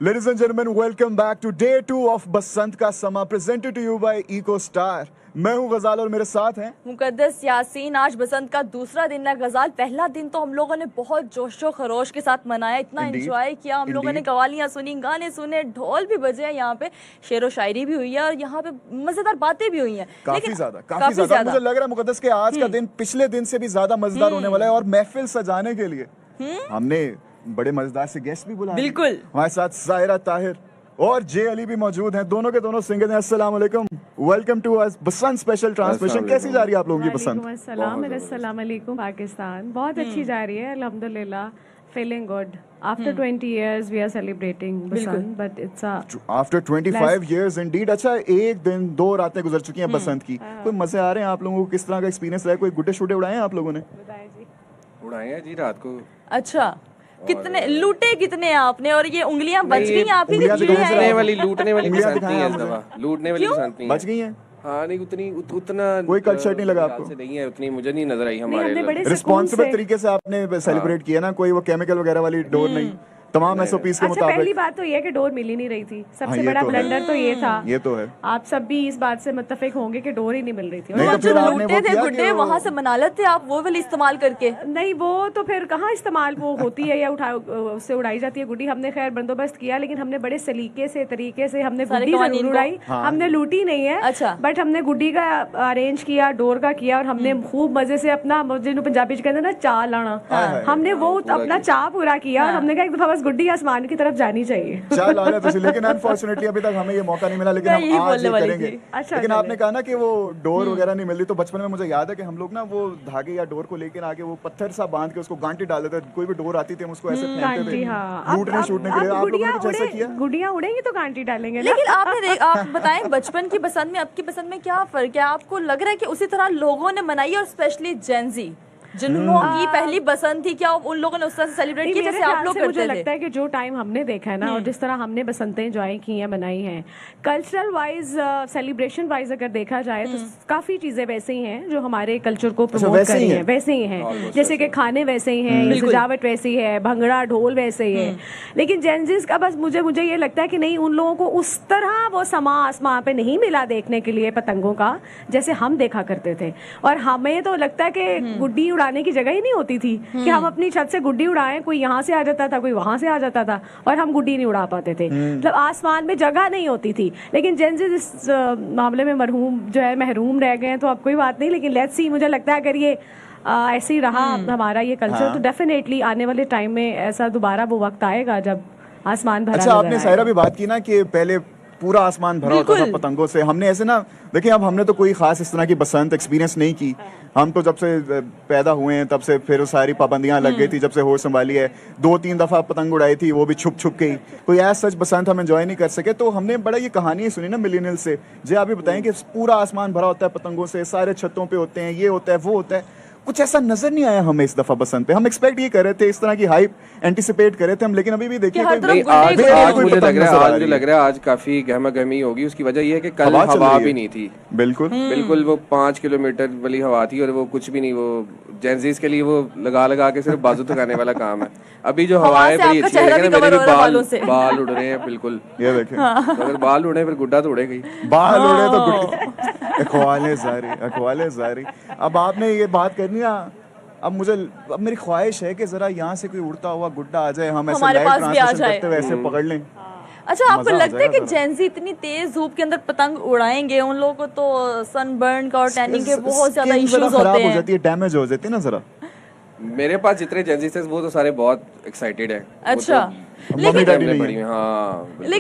Ladies and gentlemen, welcome back to day 2 of बसंत का समा presented to you by Eco Star. मैं हूं गजाल और मेरे साथ हैं मुकद्दस यासीन। आज बसंत का दूसरा दिन है गजाल। पहला दिन तो हम लोगों ने बहुत जोशो खरोश के साथ मनाया, इतना एंजॉय किया। हम लोगों ने कवालियां सुनी, गाने सुने, ढोल भी बजे हैं, यहाँ पे शेरो शायरी भी हुई है और यहाँ पे मजेदार बातें भी हुई हैं। काफी ज्यादा मुझे लग रहा है मुकद्दस के आज का दिन पिछले दिन से भी ज्यादा मजेदार होने वाला है। और महफिल सजाने के लिए हमने बड़े मजेदार से गेस्ट भी बुलाए। बिल्कुल, हमारे साथ सायरा ताहिर और जे अली भी मौजूद हैं। दोनों के दोनों सिंगर हैं। अस्सलाम वालेकुम, welcome to Basant special transmission. कैसी जा रही है आप लोगों की बसंत? अस्सलाम वालेकुम पाकिस्तान। बहुत अच्छी जा रही है अल्हम्दुलिल्लाह, feeling good. After 20 years we are celebrating Basant, but it's after 25 years indeed। अच्छा, एक दिन 2 रातें गुजर चुकी हैं बसंत की। कोई मजे आ रहे हैं आप लोगों को? किस तरह का एक्सपीरियंस रहा है? कोई गुड्डे शुड्डे उड़ाए हैं आप लोगों ने? उड़ाए हैं जी रात को। अच्छा, कितने लूटे कितने आपने? और ये उंगलियां बच गई आपकी? लूटने वाली बसंत नहीं है इस दफा। लूटने वाली बसंत नहीं बच गई हैं। हाँ, नहीं उतना कोई कल्चर नहीं लगा आपको? नहीं है उतनी, मुझे नहीं नजर आई हमारे। रिस्पॉन्सिबल तरीके से आपने सेलिब्रेट किया ना, कोई वो केमिकल वगैरह वाली डोर नहीं, तमाम एसओपीज के मुताबिक। पहली बात तो ये है कि डोर मिल ही नहीं रही थी। सबसे बड़ा ब्लंडर तो ये था। ये तो है। आप सब भी इस बात से मुत्तफिक होंगे कि डोर ही नहीं मिल रही थी। और जो लूटे थे गुड्डे वहाँ से मना लेते आप वो वाली इस्तेमाल करके? नहीं, वो तो फिर कहाँ इस्तेमाल वो होती है या उससे उड़ाई जाती है गुड्डी। हमने खैर बंदोबस्त किया, लेकिन हमने बड़े सलीके से तरीके से हमने गुड्डी जरूर उड़ाई। हमने लूटी नहीं है। अच्छा, बट हमने गुड्डी का अरेंज किया, डोर का किया, और हमने खूब मजे से अपना, जिन्होंने पंजाबी कहते हैं ना चाह लाना, हमने वो अपना चाह पूरा किया। और हमने कहा एक दफा बस गुड्डी आसमान की तरफ जानी चाहिए। चल आ रहा था, लेकिन अनफॉर्चुनेटली अभी तक हमें ये मौका नहीं मिला, लेकिन हम आज ये करेंगे। लेकिन आपने कहा ना कि वो डोर वगैरह नहीं मिलती, तो बचपन में मुझे याद है कि हम लोग ना वो धागे या डोर को लेकर आके वो पत्थर सा बांध के उसको गांठी डाल देते थे। कोई भी डोर आती थी हम उसको ऐसे फेंकते थे लूटने शूटने के लिए। आप लोगों ने कुछ ऐसा किया? गुड़ियां उड़ेंगी तो गांठी डालेंगे। लेकिन आपने आप बताएं, बचपन की पसंद में अब की पसंद में क्या फर्क है? आपको लग रहा है कि उसी तरह लोगों ने मनाई, और स्पेशली जेनजी जिनकी पहली बसंत थी, क्या उन लोगों ने उस तरह से सेलिब्रेट किया जैसे आप लोग करते थे? मुझे लगता है कि जो टाइम हमने देखा है ना, और जिस तरह हमने बसंतें एंजॉय की हैं, मनाई हैं, कल्चरल वाइज, सेलिब्रेशन वाइज अगर देखा जाए तो काफी चीजें वैसे ही हैं जो हमारे कल्चर को प्रमोट कर रही हैं। वैसे ही हैं, जैसे कि खाने वैसे ही हैं, सजावट वैसी है, भंगड़ा ढोल वैसे ही है। लेकिन जेनजीज का बस मुझे ये लगता है कि नहीं, उन लोगों को उस तरह वो समा आसमां पे नहीं मिला देखने के लिए पतंगों का, जैसे हम देखा करते थे। और हमें तो लगता है कि गुड्डी उड़ाने की जगह ही नहीं होती थी कि हम अपनी छत से गुड्डी उड़ाएं। कोई यहाँ से आ जाता था, कोई वहां से आ जाता था, और हम गुड्डी नहीं उड़ा पाते थे। मतलब आसमान में जगह नहीं होती थी। लेकिन जेनजीज इस मामले में महरूम रह गए हैं, तो अब कोई बात नहीं। लेकिन लेट्स सी, मुझे लगता है अगर ये ऐसे ही रहा हमारा ये कल्चर, तो डेफिनेटली आने वाले टाइम में ऐसा दोबारा वो वक्त आएगा जब आसमान भरा। अच्छा, आपने सायरा भी बात की ना कि पहले पूरा आसमान भरा होता था पतंगों से। हमने ऐसे ना, देखिए अब हमने तो कोई खास इस तरह की बसंत एक्सपीरियंस नहीं की। हम तो जब से पैदा हुए हैं तब से फिर सारी पाबंदियां लग गई थी। जब से होश संभाली है, 2-3 दफा पतंग उड़ाई थी, वो भी छुप के ही। कोई ऐसा सच बसंत हम एंजॉय नहीं कर सके। तो हमने बड़ा ये कहानी सुनी ना मिलेनियल से। जी आप भी बताएं कि पूरा आसमान भरा होता है पतंगों से, सारे छतों पे होते हैं, ये होता है वो होता है। कुछ ऐसा नजर नहीं आया हमें इस दफा बसंत पे। हम एक्सपेक्ट ये कर रहे थे, इस तरह की हाइप एंटिसिपेट कर रहे थे हम, लेकिन अभी भी देखिए आज मुझे लग रहा है आज काफी गहमा गहमी होगी। उसकी वजह ये है कि कल हवा भी नहीं थी। बिल्कुल वो 5 किलोमीटर वाली हवा थी, और वो कुछ भी नहीं। वो जेनजीज के लिए वो लगा के सिर्फ बाजू थकाने वाला काम है। अभी जो हवाएं बड़ी अच्छी है, मेरे भी बाल उड़ रहे हैं। बिल्कुल, ये देखें, अगर बाल उड़े फिर गुड्डा तो उड़ेगा ही। बाल उड़े तो अखवाले जारी। अब आपने ये बात करनी ना, अब मेरी ख्वाहिश है कि जरा यहाँ से कोई उड़ता हुआ गुड्डा आ जाए, हम ऐसे लाइव ट्रांसमिशन करते हुए ऐसे पकड़ लें। अच्छा, आपको लगता है कि जेनजी इतनी तेज धूप के अंदर पतंग उड़ाएंगे? उन लोगों को तो सनबर्न का और टैनिंग के बहुत ज्यादा इश्यूज होते हैं, खराब हो जाती है, डैमेज हो जाती है ना जरा। मेरे पास जितने जेनजीज थे वो तो सारे बहुत एक्साइटेड है। अच्छा, लेकिन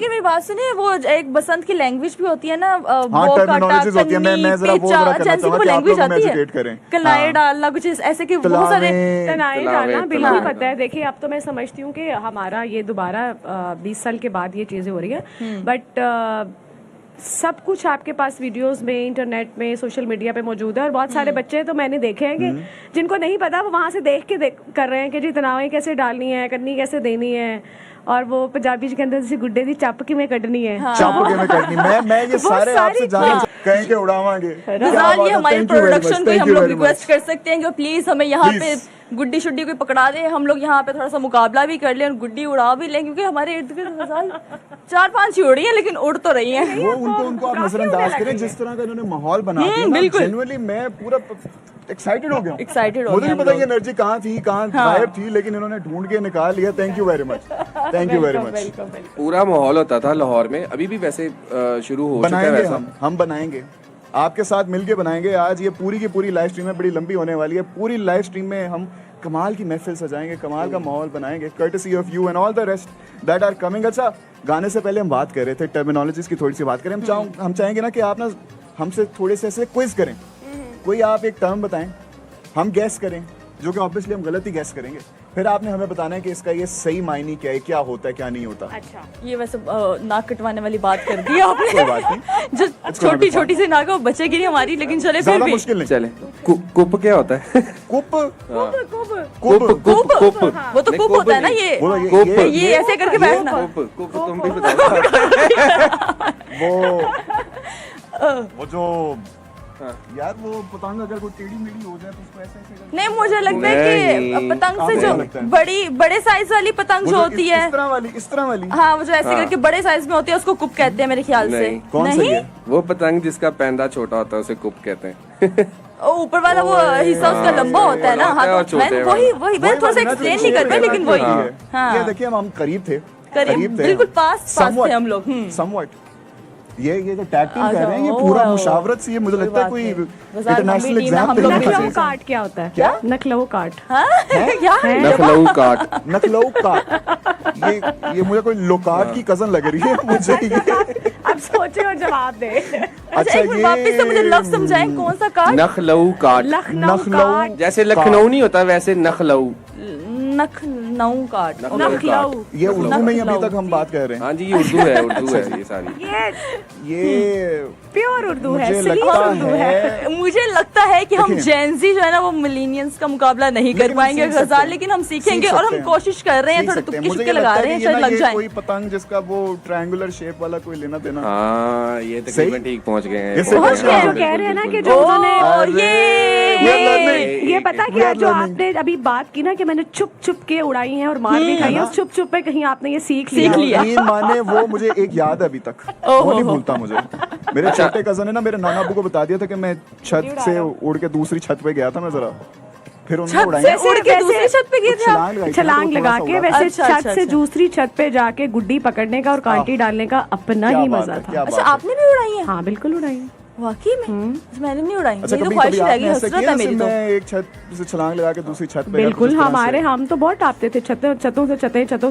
मेरी बात सुनिए, वो एक बसंत की लैंग्वेज भी होती है ना, टर्मिनोलॉजीज होती है। मैं जरा वो जरा कहना चाहूंगा कि आप लोग हमें एजुकेट करें। कलाए डालना, कुछ ऐसे कि बहुत सारे तनाए डालना, बिल्कुल पता है। देखिए अब तो मैं समझती हूँ कि हमारा ये दोबारा 20 साल के बाद ये चीजें हो रही है, बट सब कुछ आपके पास वीडियोस में, इंटरनेट में, सोशल मीडिया पे मौजूद है। और बहुत सारे बच्चे तो मैंने देखे हैं कि जिनको नहीं पता, वो वहां से देख के कर रहे हैं कि जी तनावें कैसे डालनी है, करनी कैसे देनी है, और वो पंजाबी के अंदर जैसे गुड्डे दी चप किवें कढनी है। चप किवें कढनी, मैं ये सारे आपसे जानना कहीं के उड़ावांगे। ये हमारी प्रोडक्शन को हम लोग रिक्वेस्ट कर सकते हैं कि प्लीज हमें यहाँ पे गुड्डी शुड्डी कोई पकड़ा दे, हम लोग यहाँ पे थोड़ा सा मुकाबला भी कर लें और गुड्डी उड़ा भी लें, क्योंकि हमारे इर्द गिर्द गजाल 4-5 ही उड़ी है लेकिन उड़ तो रही है। वो उनको आप नजरअंदाज करें, जिस तरह का इन्होंने माहौल बना दिया ना, जेन्युइनली मैं पूरा एक्साइटेड हो गया। मुझे नहीं पता ये एनर्जी कहाँ थी, कहाँ गायब थी, लेकिन इन्होंने ढूंढ के निकाल लिया। Thank you very much, thank you very much. पूरा माहौल होता था लाहौर में, अभी भी वैसे शुरू हो चुका है वैसा। हम बनाएंगे, आपके साथ मिलके बनाएंगे। आज ये पूरी की पूरी लाइव स्ट्रीम में बड़ी लंबी होने वाली है। पूरी लाइव स्ट्रीम में हम कमाल की महफिल सजाएंगे, कमाल का माहौल बनाएंगे, courtesy of you and all the rest that are coming. अच्छा, गाने से पहले हम बात कर रहे थे, टर्मिनोलॉजीज की थोड़ी सी बात करें। हम चाहेंगे ना कि आप ना हमसे थोड़े से ऐसे क्विज करें। कोई आप एक टर्म बताएं, हम गैस करें, जो कि ऑब्वियसली हम गलत ही गैस करेंगे। फिर आपने हमें बताना है कि इसका ये सही मायने क्या है, क्या होता है, क्या नहीं होता। अच्छा, ये वैसे नाक कटवाने वाली बात कर दी आपने। कोई बात नहीं, जो छोटी छोटी सी नाक बचेगी नहीं हमारी, लेकिन चले फिर भी मुश्किल नहीं। चले, कुप क्या होता है? कुप कुप, वो तो कुप होता है ना, ये ऐसे करके बैठना। कुप तुम भी बताओ। वो जो यार वो पतंग अगर कोई टेढ़ी मेढ़ी हो जाए तो उसको ऐसे ऐसे नहीं, मुझे लगता है कि पतंग से जो बड़े साइज वाली पतंग जो होती है, इस तरह वाली, हाँ, वो जो ऐसे करके बड़े साइज में होती है उसको कुप कहते हैं मेरे ख्याल से। कौन सा है? वो पतंग जिसका पैंदा छोटा होता है उसे कुप कहते हैं। ऊपर वाला वो हिस्सा उसका लंबा होता है ना। हाँ, वही मैं थोड़ा सा एक्सप्लेन नहीं कर पाई, लेकिन वही। ये देखिए, हम करीब थे, बिल्कुल पास थे हम लोग। समवट ये जो टैग टीम कह रहे हैं, ये पूरा मुशावरत से, ये मुझे लगता है कोई इंटरनेशनल एग्जाम पे नखलऊ काट क्या होता है? क्या नखलऊ काट? नखलऊ काट, नखलऊ काट, ये मुझे कोई लोकाट की कजन लग रही है मुझे ये। अब सोचे और जवाब दे। अच्छा, एक बार वापस से मुझे लफ्ज समझाएं, कौन सा काट? नखलऊ काट, लखनऊ काट, जैसे लखनऊ नहीं होता वैसे नखलऊ। नखनऊ काट, नखलऊ, ये उर्दू में ही अभी तक हम बात कर रहे हैं। हाँ जी, ये उर्दू है ये सारी। ये प्योर उर्दू है, मुझे सलीम लगता उर्दू है। मुझे लगता है कि हम जेनजी जो है ना, वो मिलीनियंस का मुकाबला नहीं कर पाएंगे गजाल, लेकिन हम सीखेंगे और हम कोशिश कर रहे हैं, थोड़े तुक्के शुक्के लगा रहे हैं, शायद लग जाए। कोई पतंग जिसका वो ट्रायंगुलर शेप वाला कोई लेना देना। हाँ, ये तकरीबन ठीक पहुंच गए हैं। कह रहे हैं ना कि जो उन्होंने ये पता क्या, जो आपने अभी बात की ना कि मैंने चुप चुप के उड़ाई है और मार भी खाई है, उस चुप चुप पे कहीं आपने ये सीख लिया। माने वो मुझे एक याद है अभी तक, वो नहीं भूलता मुझे। मेरे छोटे कजन ने ना मेरे नाना अब्बू को बता दिया था कि मैं छत से उड़ के दूसरी छत पे गया था मैं जरा, फिर उन्होंने उड़ाया। उड़ के दूसरी छत पे गए थे आप? छलांग लगा के वैसे छत से दूसरी छत पे जाके गुड्डी पकड़ने का और कांटी डालने का अपना ही मजा था। अच्छा, आपने भी उड़ाई है? हाँ, बिल्कुल उड़ाई है। वाकई में? मैंने नहीं उड़ाई। अच्छा, मेरी तो ख्वाहिश रहेगी, हसरत है मेरी तो। मैं एक छत से छलांग लगा के दूसरी छत पे, बिल्कुल हम तो बहुत टापते थे, छतों से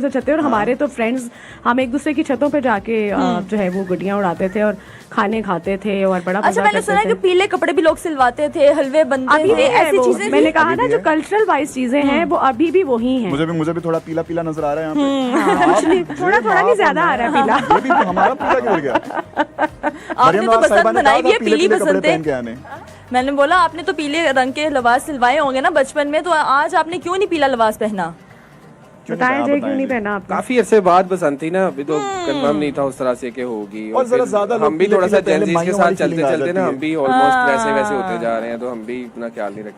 छतें और हमारे तो फ्रेंड्स, हम एक दूसरे की छतों पे जाके जो है वो गुड्डियां उड़ाते थे और खाने खाते थे और बड़ा अच्छा, मैंने सुना है कि पीले कपड़े भी लोग सिलवाते थे, हलवे बनते थे, ऐसी चीजें। मैंने कहा ना, जो कल्चरल वाइज चीजें हैं वो अभी भी वही हैं। मुझे भी थोड़ा पीला पीला नजर आ रहा है यहाँ पे। कुछ नहीं, थोड़ा नहीं ज्यादा आ रहा है पीला। ये भी हमारा पीला क्यों हो गया? आपने तो बसंत बनाई हुई है, पीली बसंतें। मैंने बोला आपने तो पीले रंग के लिबास सिलवाए होंगे ना बचपन में, तो आज आपने क्यों नहीं पीला लिबास पहना? बताएं जी, क्यों नहीं पहना आपने? काफी अरसे बाद बसंत थी ना, अभी तो कंफर्म नहीं था उस तरह से कि होगी। और जरा ज्यादा हम भी थोड़ा सा जेनजीज के साथ चलते चलते ना, हम भी ऑलमोस्ट वैसे होते जा रहे हैं, तो हम भी इतना ख्याल नहीं रखते।